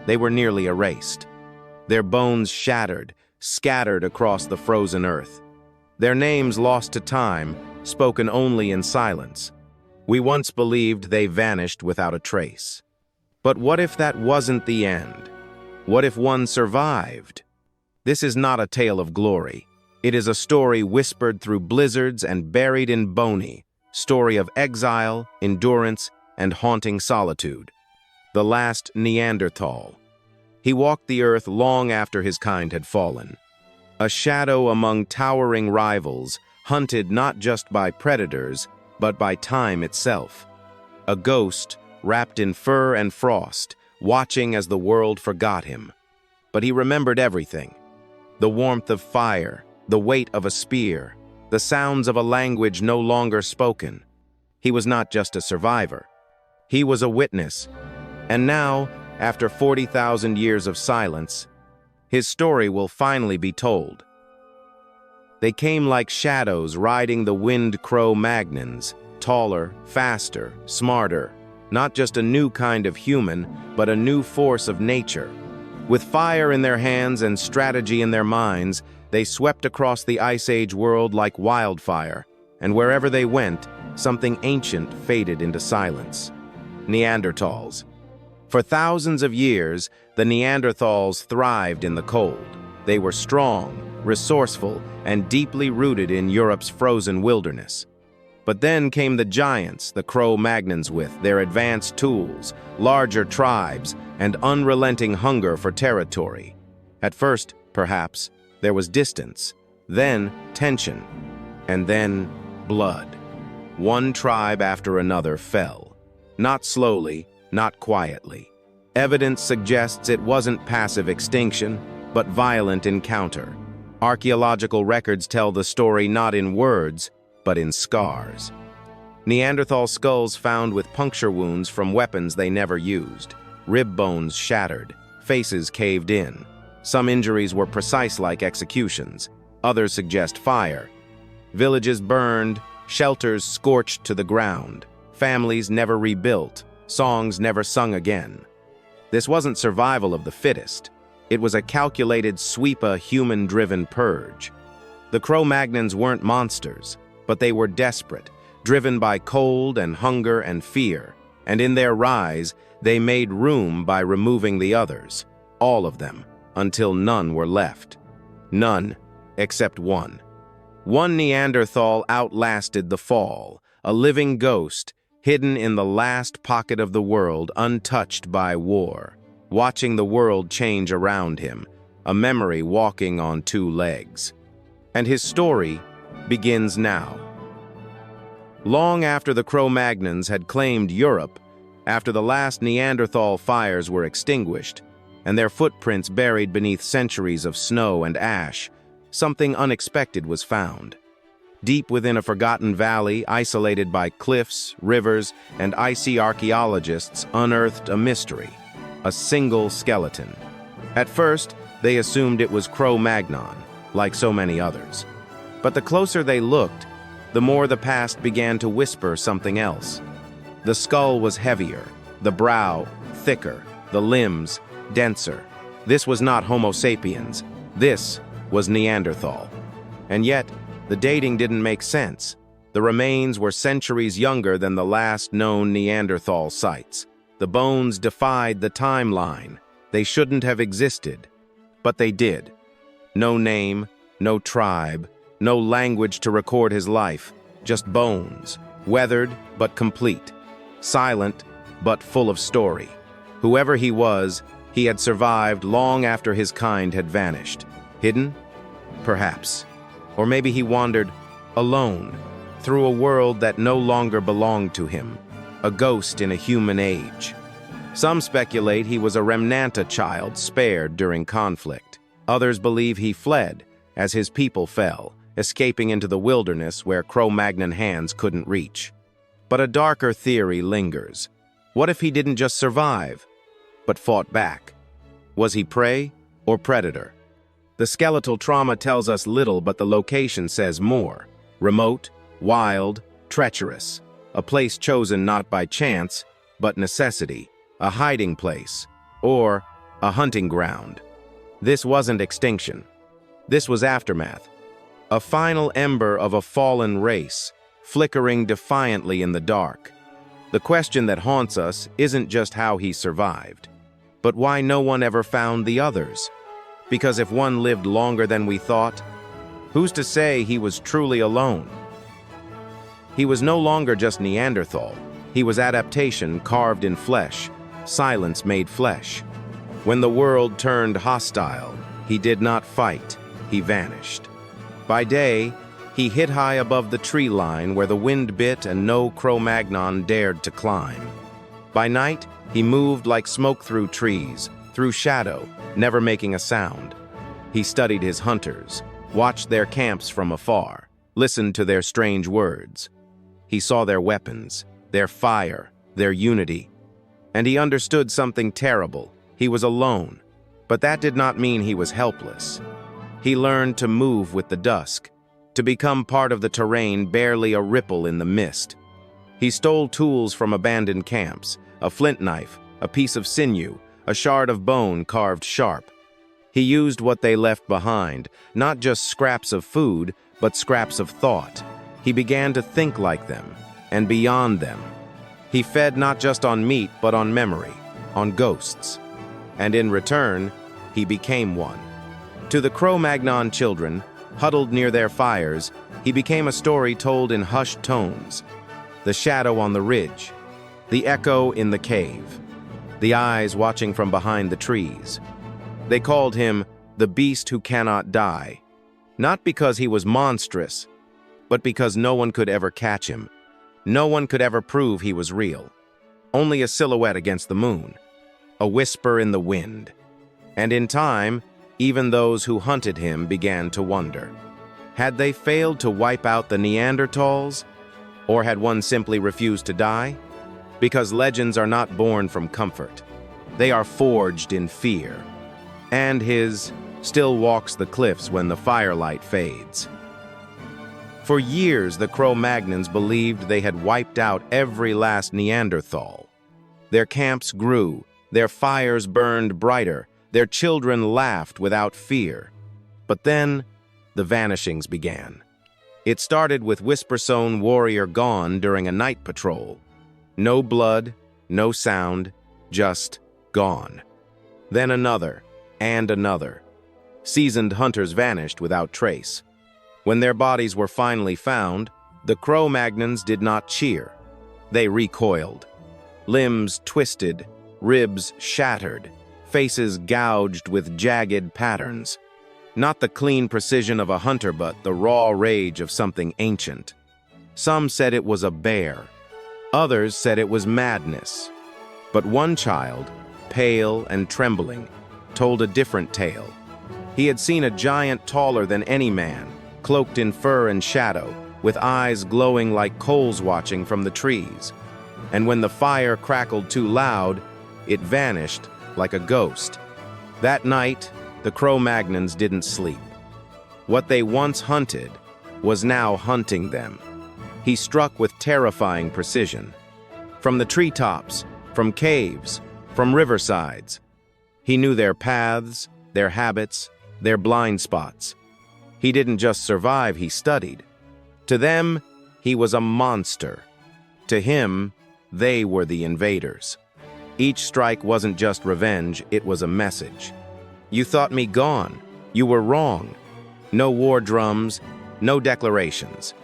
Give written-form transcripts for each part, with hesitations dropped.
they were nearly erased. Their bones shattered, scattered across the frozen earth. Their names lost to time, spoken only in silence. We once believed they vanished without a trace. But what if that wasn't the end? What if one survived? This is not a tale of glory. It is a story whispered through blizzards and buried in bony, story of exile, endurance, and haunting solitude. The Last Neanderthal. He walked the earth long after his kind had fallen. A shadow among towering rivals, hunted not just by predators, but by time itself. A ghost, wrapped in fur and frost, watching as the world forgot him. But he remembered everything. The warmth of fire, the weight of a spear, the sounds of a language no longer spoken. He was not just a survivor. He was a witness. And now, after 40,000 years of silence, his story will finally be told. They came like shadows riding the wind Cro-Magnons, taller, faster, smarter, not just a new kind of human, but a new force of nature. With fire in their hands and strategy in their minds, they swept across the Ice Age world like wildfire, and wherever they went, something ancient faded into silence. Neanderthals. For thousands of years, the Neanderthals thrived in the cold. They were strong, resourceful, and deeply rooted in Europe's frozen wilderness. But then came the giants, the Cro-Magnons, with their advanced tools, larger tribes, and unrelenting hunger for territory. At first, perhaps, there was distance, then tension, and then blood. One tribe after another fell. Not slowly, not quietly. Evidence suggests it wasn't passive extinction, but violent encounter. Archaeological records tell the story not in words, but in scars. Neanderthal skulls found with puncture wounds from weapons they never used. Rib bones shattered, faces caved in. Some injuries were precise like executions. Others suggest fire. Villages burned, shelters scorched to the ground. Families never rebuilt, songs never sung again. This wasn't survival of the fittest. It was a calculated sweep, a human-driven purge. The Cro-Magnons weren't monsters, but they were desperate, driven by cold and hunger and fear, and in their rise, they made room by removing the others, all of them, until none were left. None, except one. One Neanderthal outlasted the fall, a living ghost, hidden in the last pocket of the world, untouched by war, watching the world change around him, a memory walking on two legs. And his story begins now. Long after the Cro-Magnons had claimed Europe, after the last Neanderthal fires were extinguished, and their footprints buried beneath centuries of snow and ash, something unexpected was found. Deep within a forgotten valley, isolated by cliffs, rivers, and icy, archaeologists unearthed a mystery, a single skeleton. At first, they assumed it was Cro-Magnon, like so many others. But the closer they looked, the more the past began to whisper something else. The skull was heavier, the brow thicker, the limbs denser. This was not Homo sapiens. This was Neanderthal. And yet, the dating didn't make sense. The remains were centuries younger than the last known Neanderthal sites. The bones defied the timeline. They shouldn't have existed. But they did. No name, no tribe, no language to record his life, just bones, weathered but complete, silent but full of story. Whoever he was, he had survived long after his kind had vanished. Hidden? Perhaps. Or maybe he wandered, alone, through a world that no longer belonged to him, a ghost in a human age. Some speculate he was a remnanta child spared during conflict. Others believe he fled as his people fell, escaping into the wilderness where Cro-Magnon hands couldn't reach. But a darker theory lingers. What if he didn't just survive, but fought back? Was he prey or predator? The skeletal trauma tells us little, but the location says more. Remote, wild, treacherous. A place chosen not by chance, but necessity. A hiding place. Or a hunting ground. This wasn't extinction. This was aftermath. A final ember of a fallen race, flickering defiantly in the dark. The question that haunts us isn't just how he survived, but why no one ever found the others. Because if one lived longer than we thought, who's to say he was truly alone? He was no longer just Neanderthal. He was adaptation carved in flesh, silence made flesh. When the world turned hostile, he did not fight, he vanished. By day, he hid high above the tree line where the wind bit and no Cro-Magnon dared to climb. By night, he moved like smoke through trees, through shadow, never making a sound. He studied his hunters, watched their camps from afar, listened to their strange words. He saw their weapons, their fire, their unity. And he understood something terrible. He was alone, but that did not mean he was helpless. He learned to move with the dusk, to become part of the terrain, barely a ripple in the mist. He stole tools from abandoned camps, a flint knife, a piece of sinew, a shard of bone carved sharp. He used what they left behind, not just scraps of food, but scraps of thought. He began to think like them, and beyond them. He fed not just on meat, but on memory, on ghosts. And in return, he became one. To the Cro-Magnon children, huddled near their fires, he became a story told in hushed tones. The shadow on the ridge, the echo in the cave, the eyes watching from behind the trees. They called him the beast who cannot die, not because he was monstrous, but because no one could ever catch him. No one could ever prove he was real. Only a silhouette against the moon, a whisper in the wind. And in time, even those who hunted him began to wonder. Had they failed to wipe out the Neanderthals? Or had one simply refused to die? Because legends are not born from comfort. They are forged in fear. And his still walks the cliffs when the firelight fades. For years, the Cro-Magnons believed they had wiped out every last Neanderthal. Their camps grew, their fires burned brighter, their children laughed without fear. But then, the vanishings began. It started with whisper-sown warrior gone during a night patrol. No blood, no sound, just gone. Then another, and another. Seasoned hunters vanished without trace. When their bodies were finally found, the Cro-Magnons did not cheer. They recoiled. Limbs twisted, ribs shattered, faces gouged with jagged patterns. Not the clean precision of a hunter, but the raw rage of something ancient. Some said it was a bear. Others said it was madness. But one child, pale and trembling, told a different tale. He had seen a giant taller than any man, cloaked in fur and shadow, with eyes glowing like coals watching from the trees. And when the fire crackled too loud, it vanished like a ghost. That night, the Cro-Magnons didn't sleep. What they once hunted was now hunting them. He struck with terrifying precision. From the treetops, from caves, from riversides. He knew their paths, their habits, their blind spots. He didn't just survive, he studied. To them, he was a monster. To him, they were the invaders. Each strike wasn't just revenge, it was a message. You thought me gone. You were wrong. No war drums, no declarations.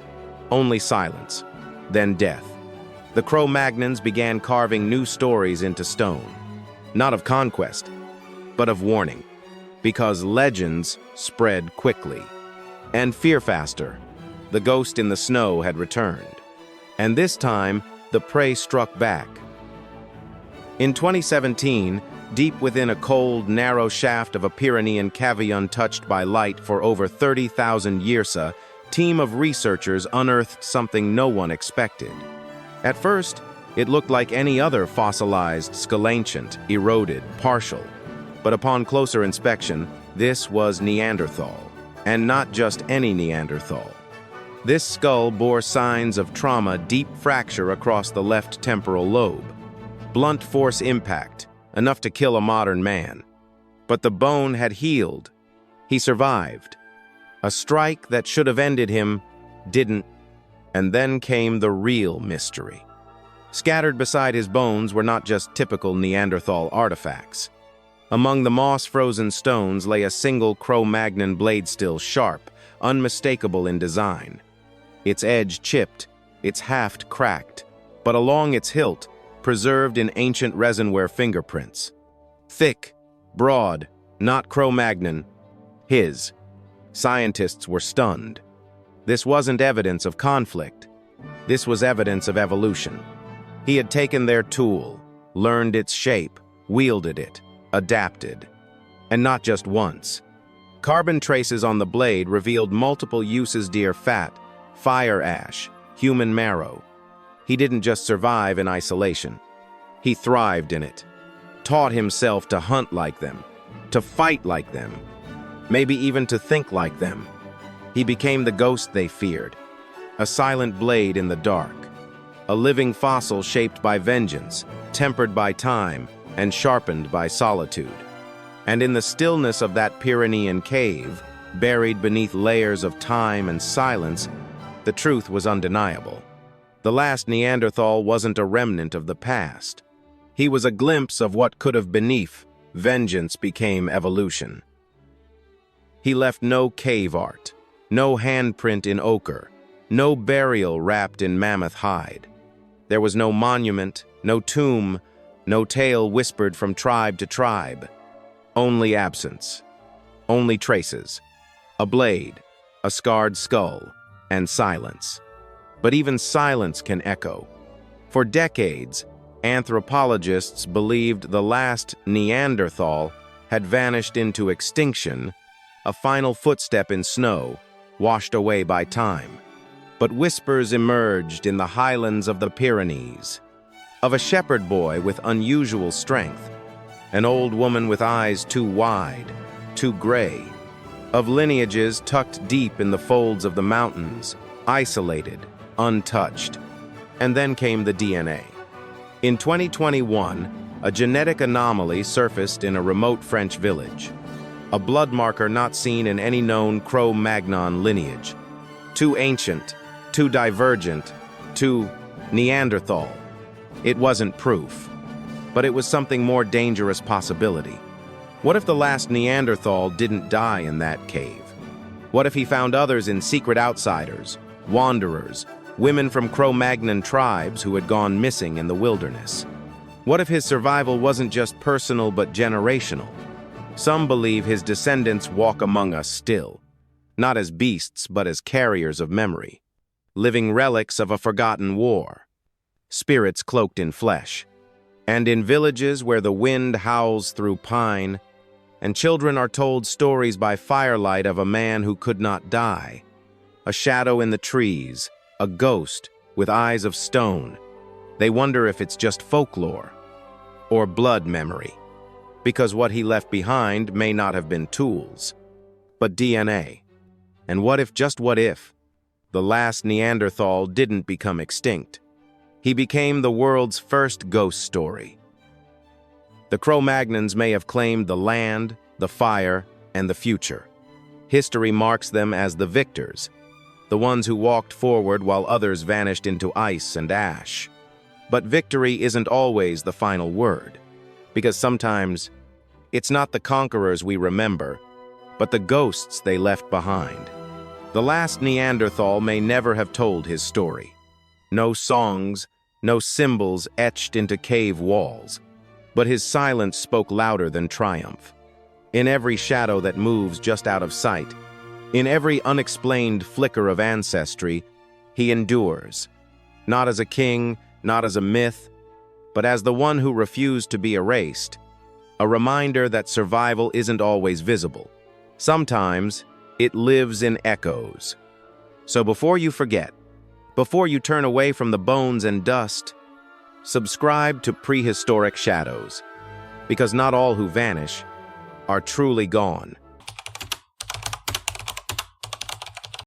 Only silence, then death. The Cro-Magnons began carving new stories into stone. Not of conquest, but of warning. Because legends spread quickly. And fear faster. The ghost in the snow had returned. And this time, the prey struck back. In 2017, deep within a cold, narrow shaft of a Pyrenean cavern untouched by light for over 30,000 years, a team of researchers unearthed something no one expected. At first, it looked like any other fossilized scalancient, eroded, partial. But upon closer inspection, this was Neanderthal. And not just any Neanderthal. This skull bore signs of trauma, deep fracture across the left temporal lobe. Blunt force impact, enough to kill a modern man. But the bone had healed. He survived. A strike that should have ended him didn't. And then came the real mystery. Scattered beside his bones were not just typical Neanderthal artifacts. Among the moss-frozen stones lay a single Cro-Magnon blade, still sharp, unmistakable in design. Its edge chipped, its haft cracked, but along its hilt, preserved in ancient resinware fingerprints. Thick, broad, not Cro-Magnon, his. Scientists were stunned. This wasn't evidence of conflict. This was evidence of evolution. He had taken their tool, learned its shape, wielded it, adapted. And not just once. Carbon traces on the blade revealed multiple uses: deer fat, fire ash, human marrow. He didn't just survive in isolation. He thrived in it, taught himself to hunt like them, to fight like them, maybe even to think like them. He became the ghost they feared, a silent blade in the dark, a living fossil shaped by vengeance, tempered by time, and sharpened by solitude. And in the stillness of that Pyrenean cave, buried beneath layers of time and silence, the truth was undeniable. The last Neanderthal wasn't a remnant of the past. He was a glimpse of what could have been. Vengeance became evolution. He left no cave art, no handprint in ochre, no burial wrapped in mammoth hide. There was no monument, no tomb, no tale whispered from tribe to tribe. Only absence, only traces, a blade, a scarred skull, and silence. But even silence can echo. For decades, anthropologists believed the last Neanderthal had vanished into extinction, a final footstep in snow, washed away by time. But whispers emerged in the highlands of the Pyrenees, of a shepherd boy with unusual strength, an old woman with eyes too wide, too gray, of lineages tucked deep in the folds of the mountains, isolated, untouched. And then came the DNA. In 2021, a genetic anomaly surfaced in a remote French village, a blood marker not seen in any known Cro-Magnon lineage. Too ancient, too divergent, too Neanderthal. It wasn't proof, but it was something more dangerous possibility. What if the last Neanderthal didn't die in that cave? What if he found others in secret outsiders, wanderers, women from Cro-Magnon tribes who had gone missing in the wilderness? What if his survival wasn't just personal but generational? Some believe his descendants walk among us still, not as beasts but as carriers of memory, living relics of a forgotten war, spirits cloaked in flesh. And in villages where the wind howls through pine, and children are told stories by firelight of a man who could not die, a shadow in the trees, a ghost with eyes of stone, they wonder if it's just folklore or blood memory, because what he left behind may not have been tools, but DNA. And what if, just what if, the last Neanderthal didn't become extinct? He became the world's first ghost story. The Cro-Magnons may have claimed the land, the fire, and the future. History marks them as the victors, the ones who walked forward while others vanished into ice and ash. But victory isn't always the final word, because sometimes it's not the conquerors we remember, but the ghosts they left behind. The last Neanderthal may never have told his story. No songs, no symbols etched into cave walls, but his silence spoke louder than triumph. In every shadow that moves just out of sight, in every unexplained flicker of ancestry, he endures, not as a king, not as a myth, but as the one who refused to be erased, a reminder that survival isn't always visible. Sometimes it lives in echoes. So before you forget, before you turn away from the bones and dust, subscribe to Prehistoric Shadows, because not all who vanish are truly gone.